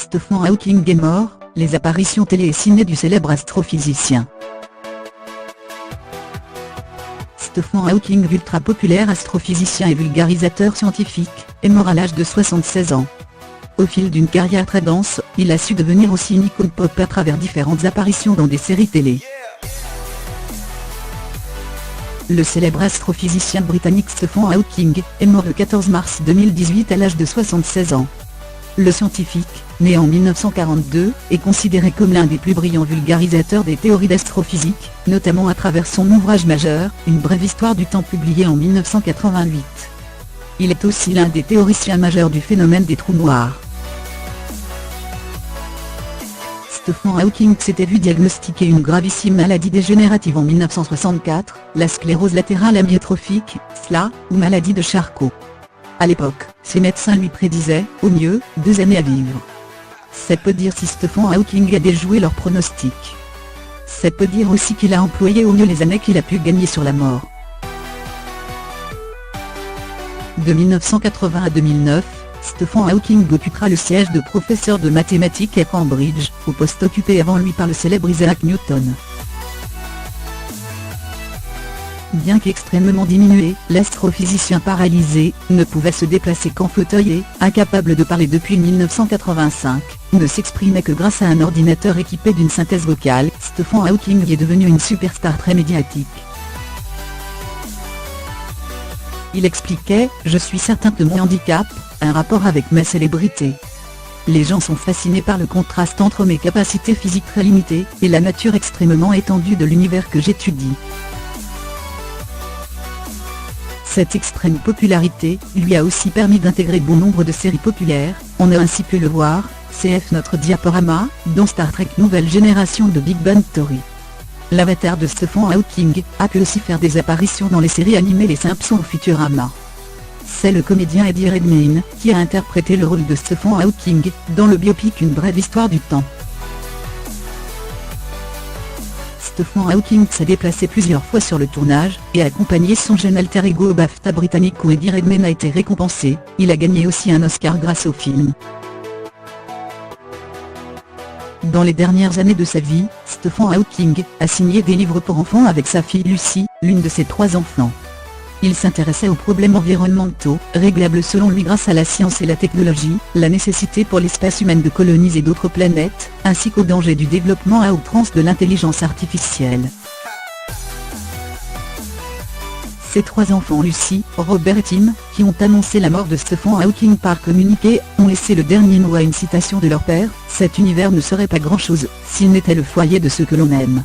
Stephen Hawking est mort, les apparitions télé et ciné du célèbre astrophysicien. Stephen Hawking, ultra populaire astrophysicien et vulgarisateur scientifique, est mort à l'âge de 76 ans. Au fil d'une carrière très dense, il a su devenir aussi une icône pop à travers différentes apparitions dans des séries télé. Le célèbre astrophysicien britannique Stephen Hawking est mort le 14 mars 2018 à l'âge de 76 ans. Le scientifique, né en 1942, est considéré comme l'un des plus brillants vulgarisateurs des théories d'astrophysique, notamment à travers son ouvrage majeur, Une brève histoire du temps publié en 1988. Il est aussi l'un des théoriciens majeurs du phénomène des trous noirs. Stephen Hawking s'était vu diagnostiquer une gravissime maladie dégénérative en 1964, la sclérose latérale amyotrophique, SLA, ou maladie de Charcot. À l'époque, ses médecins lui prédisaient, au mieux, 2 années à vivre. C'est peu dire si Stephen Hawking a déjoué leurs pronostics. C'est peu dire aussi qu'il a employé au mieux les années qu'il a pu gagner sur la mort. De 1980 à 2009, Stephen Hawking occupera le siège de professeur de mathématiques à Cambridge, au poste occupé avant lui par le célèbre Isaac Newton. Bien qu'extrêmement diminué, l'astrophysicien paralysé ne pouvait se déplacer qu'en fauteuil et, incapable de parler depuis 1985, ne s'exprimait que grâce à un ordinateur équipé d'une synthèse vocale. Stephen Hawking est devenu une superstar très médiatique. Il expliquait « Je suis certain que mon handicap, un rapport avec ma célébrité. Les gens sont fascinés par le contraste entre mes capacités physiques très limitées et la nature extrêmement étendue de l'univers que j'étudie. » Cette extrême popularité lui a aussi permis d'intégrer bon nombre de séries populaires. On a ainsi pu le voir, CF Notre Diaporama, dans Star Trek Nouvelle Génération de Big Bang Theory. L'avatar de Stephen Hawking a pu aussi faire des apparitions dans les séries animées Les Simpsons ou Futurama. C'est le comédien Eddie Redmayne qui a interprété le rôle de Stephen Hawking dans le biopic Une brève histoire du temps. Stephen Hawking s'est déplacé plusieurs fois sur le tournage et a accompagné son jeune alter ego au BAFTA britannique où Eddie Redmayne a été récompensé. Il a gagné aussi un Oscar grâce au film. Dans les dernières années de sa vie, Stephen Hawking a signé des livres pour enfants avec sa fille Lucy, l'une de ses 3 enfants. Il s'intéressait aux problèmes environnementaux, réglables selon lui grâce à la science et la technologie, la nécessité pour l'espèce humaine de coloniser d'autres planètes, ainsi qu'au danger du développement à outrance de l'intelligence artificielle. Ses 3 enfants Lucy, Robert et Tim, qui ont annoncé la mort de Stephen Hawking par communiqué, ont laissé le dernier mot à une citation de leur père « Cet univers ne serait pas grand-chose, s'il n'était le foyer de ceux que l'on aime ».